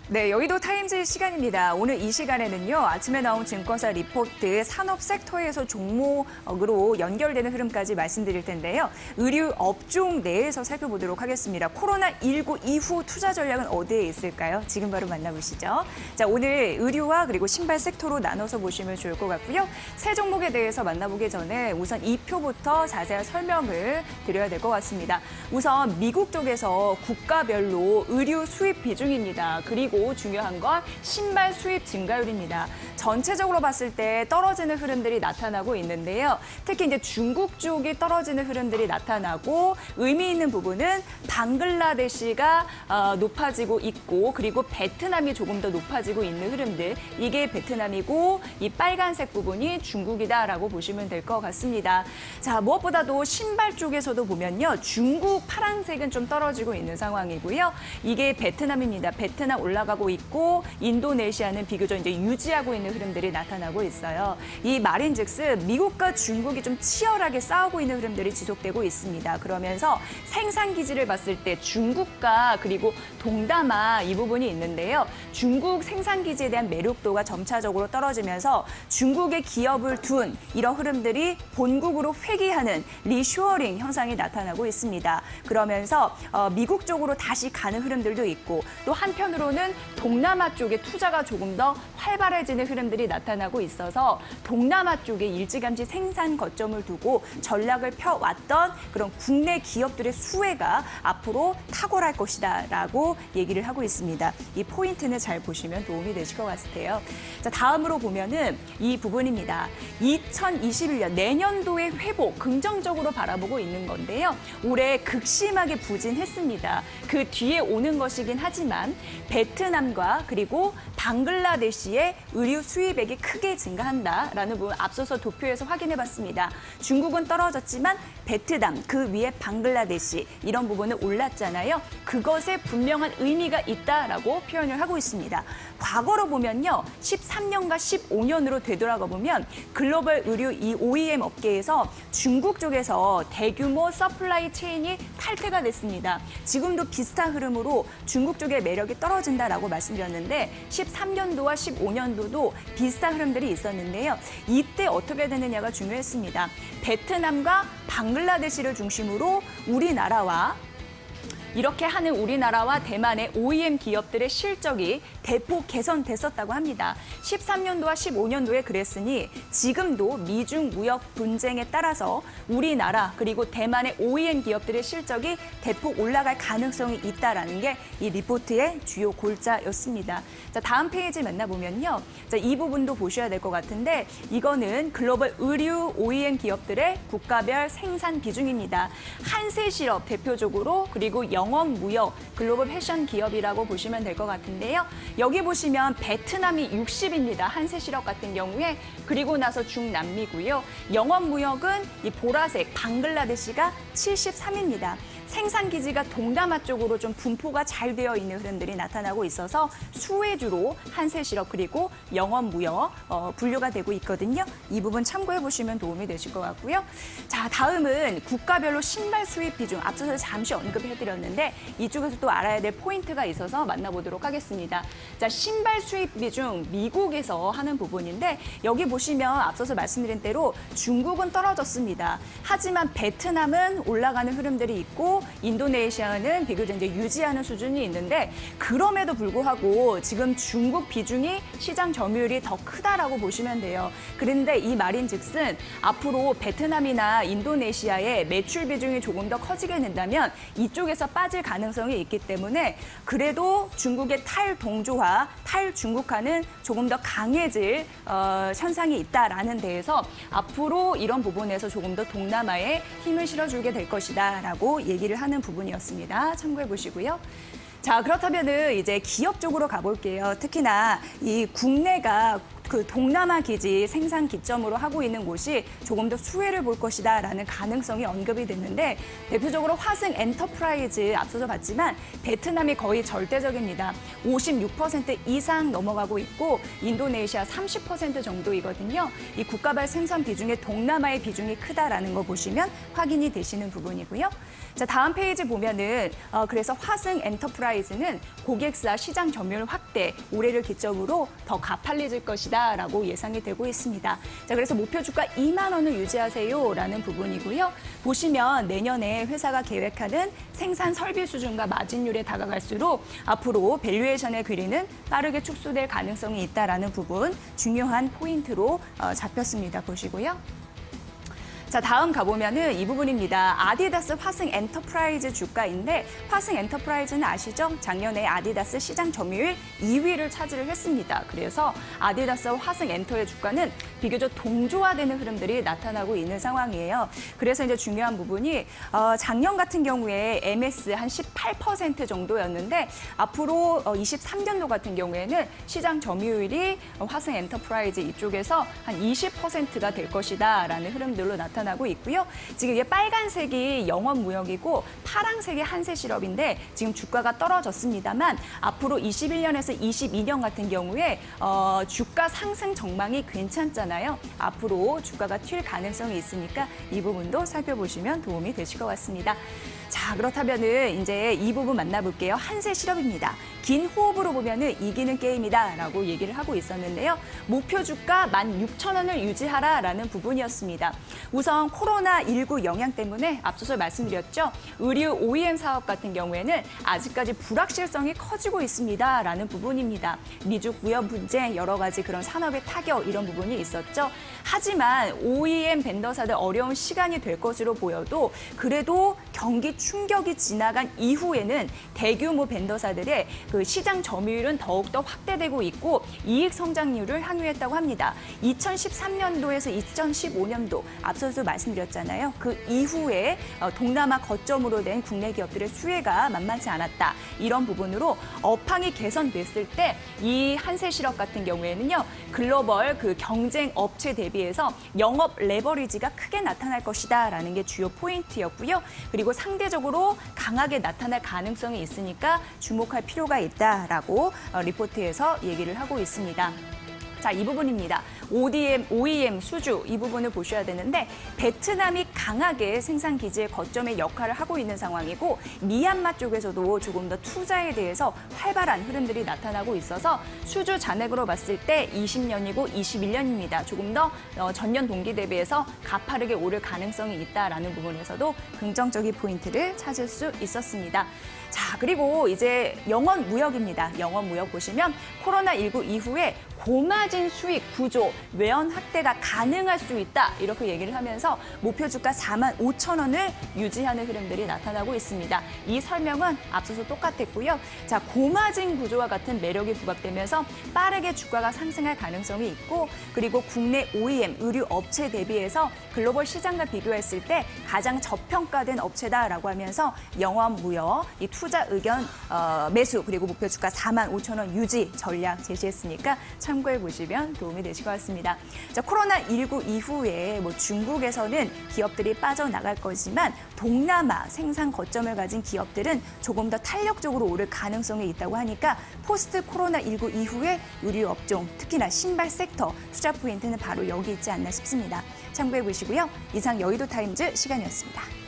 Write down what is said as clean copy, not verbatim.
네, 여의도 타임즈 시간입니다. 오늘 이 시간에는요, 아침에 나온 증권사 리포트 산업 섹터에서 종목으로 연결되는 흐름까지 말씀드릴 텐데요. 의류 업종 내에서 살펴보도록 하겠습니다. 코로나19 이후 투자 전략은 어디에 있을까요? 지금 바로 만나보시죠. 자, 오늘 의류와 그리고 신발 섹터로 나눠서 보시면 좋을 것 같고요. 세 종목에 대해서 만나보기 전에 우선 이 표부터 자세한 설명을 드려야 될 것 같습니다. 우선 미국 쪽에서 국가별로 의류 수입 비중입니다. 그리고 중요한 건 신발 수입 증가율입니다. 전체적으로 봤을 때 떨어지는 흐름들이 나타나고 있는데요. 특히 이제 중국 쪽이 떨어지는 흐름들이 나타나고 의미 있는 부분은 방글라데시가 높아지고 있고 그리고 베트남이 조금 더 높아지고 있는 흐름들. 이게 베트남이고 이 빨간색 부분이 중국이다라고 보시면 될 것 같습니다. 자, 무엇보다도 신발 쪽에서도 보면요. 중국 파란색은 좀 떨어지고 있는 상황이고요. 이게 베트남입니다. 베트남 올라가고 있고 인도네시아는 비교적 이제 유지하고 있는 흐름들이 나타나고 있어요. 이 말인즉슨 미국과 중국이 좀 치열하게 싸우고 있는 흐름들이 지속되고 있습니다. 그러면서 생산 기지를 봤을 때 중국과 그리고 동남아 이 부분이 있는데요. 중국 생산 기지에 대한 매력도가 점차적으로 떨어지면서 중국의 기업을 둔 이런 흐름들이 본국으로 회귀하는 리쇼어링 현상이 나타나고 있습니다. 그러면서 미국 쪽으로 다시 가는 흐름들도 있고 또 한편으로는 동남아 쪽에 투자가 조금 더 활발해지는 흐름들이 나타나고 있어서 동남아 쪽에 일찌감치 생산 거점을 두고 전략을 펴왔던 그런 국내 기업들의 수혜가 앞으로 탁월할 것이다라고 얘기를 하고 있습니다. 이 포인트는 잘 보시면 도움이 되실 것 같아요. 자, 다음으로 보면은 이 부분입니다. 2021년 내년도의 회복 긍정적으로 바라보고 있는 건데요. 올해 극심하게 부진했습니다. 그 뒤에 오는 것이긴 하지만 베트남과 그리고 방글라데시의 의류 수입액이 크게 증가한다라는 부분 앞서서 도표에서 확인해봤습니다. 중국은 떨어졌지만 베트남, 그 위에 방글라데시 이런 부분은 올랐잖아요. 그것에 분명한 의미가 있다라고 표현을 하고 있습니다. 과거로 보면요. 13년과 15년으로 되돌아가 보면 글로벌 의류 이 OEM 업계에서 중국 쪽에서 대규모 서플라이 체인이 탈퇴가 됐습니다. 지금도 비슷한 흐름으로 중국 쪽의 매력이 떨어진다라고 말씀드렸는데 13년도와 15년도도 비슷한 흐름들이 있었는데요. 이때 어떻게 되느냐가 중요했습니다. 베트남과 방글라데시를 중심으로 우리나라와 이렇게 하는 우리나라와 대만의 OEM 기업들의 실적이 대폭 개선됐었다고 합니다. 13년도와 15년도에 그랬으니 지금도 미중 무역 분쟁에 따라서 우리나라 그리고 대만의 OEM 기업들의 실적이 대폭 올라갈 가능성이 있다는 게 이 리포트의 주요 골자였습니다. 자, 다음 페이지 만나보면요. 자, 이 부분도 보셔야 될 것 같은데 이거는 글로벌 의류 OEM 기업들의 국가별 생산 비중입니다. 한세실업 대표적으로 그리고 영업무역, 글로벌 패션 기업이라고 보시면 될 것 같은데요. 여기 보시면 베트남이 60입니다. 한세실업 같은 경우에. 그리고 나서 중남미고요. 영업무역은 이 보라색 방글라데시가 73입니다. 생산 기지가 동남아 쪽으로 좀 분포가 잘 되어 있는 흐름들이 나타나고 있어서 수혜주로 한세실업 그리고 영업무역 분류가 되고 있거든요. 이 부분 참고해 보시면 도움이 되실 것 같고요. 자, 다음은 국가별로 신발 수입 비중 앞서서 잠시 언급해 드렸는데 이쪽에서 또 알아야 될 포인트가 있어서 만나보도록 하겠습니다. 자, 신발 수입 비중 미국에서 하는 부분인데 여기 보시면 앞서서 말씀드린 대로 중국은 떨어졌습니다. 하지만 베트남은 올라가는 흐름들이 있고 인도네시아는 비교적 이제 유지하는 수준이 있는데 그럼에도 불구하고 지금 중국 비중이 시장 점유율이 더 크다라고 보시면 돼요. 그런데 이 말인즉슨 앞으로 베트남이나 인도네시아의 매출 비중이 조금 더 커지게 된다면 이쪽에서 빠질 가능성이 있기 때문에 그래도 중국의 탈동조화, 탈중국화는 조금 더 강해질 현상이 있다라는 데에서 앞으로 이런 부분에서 조금 더 동남아에 힘을 실어주게 될 것이다라고 얘기를 하는 부분이었습니다. 참고해 보시고요. 자, 그렇다면은 이제 기업 쪽으로 가볼게요. 특히나 이 국내가 그 동남아 기지 생산 기점으로 하고 있는 곳이 조금 더 수혜를 볼 것이다라는 가능성이 언급이 됐는데 대표적으로 화승 엔터프라이즈 앞서서 봤지만 베트남이 거의 절대적입니다. 56% 이상 넘어가고 있고 인도네시아 30% 정도이거든요. 이 국가발 생산 비중에 동남아의 비중이 크다라는 거 보시면 확인이 되시는 부분이고요. 자, 다음 페이지 보면은 그래서 화승 엔터프라이즈는 고객사 시장 점유율 확대, 올해를 기점으로 더 가팔려질 것이다라고 예상이 되고 있습니다. 자, 그래서 목표 주가 2만 원을 유지하세요라는 부분이고요. 보시면 내년에 회사가 계획하는 생산 설비 수준과 마진율에 다가갈수록 앞으로 밸류에이션의 괴리는 빠르게 축소될 가능성이 있다라는 부분 중요한 포인트로 잡혔습니다. 보시고요. 자, 다음 가보면은 이 부분입니다. 아디다스 화승 엔터프라이즈 주가인데 화승 엔터프라이즈는 아시죠? 작년에 아디다스 시장 점유율 2위를 차지를 했습니다. 그래서 아디다스와 화승 엔터의 주가는 비교적 동조화되는 흐름들이 나타나고 있는 상황이에요. 그래서 이제 중요한 부분이 작년 같은 경우에 MS 한 18% 정도였는데 앞으로 23년도 같은 경우에는 시장 점유율이 화승 엔터프라이즈 이쪽에서 한 20%가 될 것이다라는 흐름들로 나타나고 있고요. 지금 이게 빨간색이 영업무역이고 파란색이 한세실업인데 지금 주가가 떨어졌습니다만 앞으로 21년에서 22년 같은 경우에 주가 상승 전망이 괜찮잖아요. 앞으로 주가가 튈 가능성이 있으니까 이 부분도 살펴보시면 도움이 되실 것 같습니다. 자, 그렇다면은 이제 이 부분 만나볼게요. 한세실업입니다. 긴 호흡으로 보면은 이기는 게임이다라고 얘기를 하고 있었는데요. 목표 주가 16,000원을 유지하라라는 부분이었습니다. 우선 코로나19 영향 때문에 앞서서 말씀드렸죠. 의류 OEM 사업 같은 경우에는 아직까지 불확실성이 커지고 있습니다라는 부분입니다. 미중 무역 분쟁, 여러 가지 그런 산업의 타격 이런 부분이 있었죠. 하지만 OEM 벤더사들 어려운 시간이 될 것으로 보여도 그래도 경기 충격이 지나간 이후에는 대규모 벤더사들의 그 시장 점유율은 더욱더 확대되고 있고 이익 성장률을 향유했다고 합니다. 2013년도에서 2015년도 앞서서 말씀드렸잖아요. 그 이후에 동남아 거점으로 된 국내 기업들의 수혜가 만만치 않았다. 이런 부분으로 업황이 개선됐을 때 이 한세실업 같은 경우에는요. 글로벌 그 경쟁 업체 대비해서 영업 레버리지가 크게 나타날 것이다라는 게 주요 포인트였고요. 그리고 상대적으로 강하게 나타날 가능성이 있으니까 주목할 필요가 있다라고 리포트에서 얘기를 하고 있습니다. 자, 이 부분입니다. OEM 수주 이 부분을 보셔야 되는데 베트남이 강하게 생산 기지의 거점의 역할을 하고 있는 상황이고 미얀마 쪽에서도 조금 더 투자에 대해서 활발한 흐름들이 나타나고 있어서 수주 잔액으로 봤을 때 20년이고 21년입니다. 조금 더 전년 동기 대비해서 가파르게 오를 가능성이 있다라는 부분에서도 긍정적인 포인트를 찾을 수 있었습니다. 자, 그리고 이제 영업 무역입니다. 영업 무역 보시면 코로나19 이후에 고마진 수익 구조, 외연 확대가 가능할 수 있다. 이렇게 얘기를 하면서 목표 주가 45,000원을 유지하는 흐름들이 나타나고 있습니다. 이 설명은 앞서서 똑같았고요. 자, 고마진 구조와 같은 매력이 부각되면서 빠르게 주가가 상승할 가능성이 있고 그리고 국내 OEM, 의류 업체 대비해서 글로벌 시장과 비교했을 때 가장 저평가된 업체다라고 하면서 영업 무역, 이 투자 의견 매수 그리고 목표 주가 45,000원 유지 전략 제시했으니까 참고해 보시면 도움이 되실 것 같습니다. 자, 코로나19 이후에 중국에서는 기업들이 빠져나갈 거지만 동남아 생산 거점을 가진 기업들은 조금 더 탄력적으로 오를 가능성이 있다고 하니까 포스트 코로나19 이후에 의류 업종, 특히나 신발 섹터 투자 포인트는 바로 여기 있지 않나 싶습니다. 참고해 보시고요. 이상 여의도 타임즈 시간이었습니다.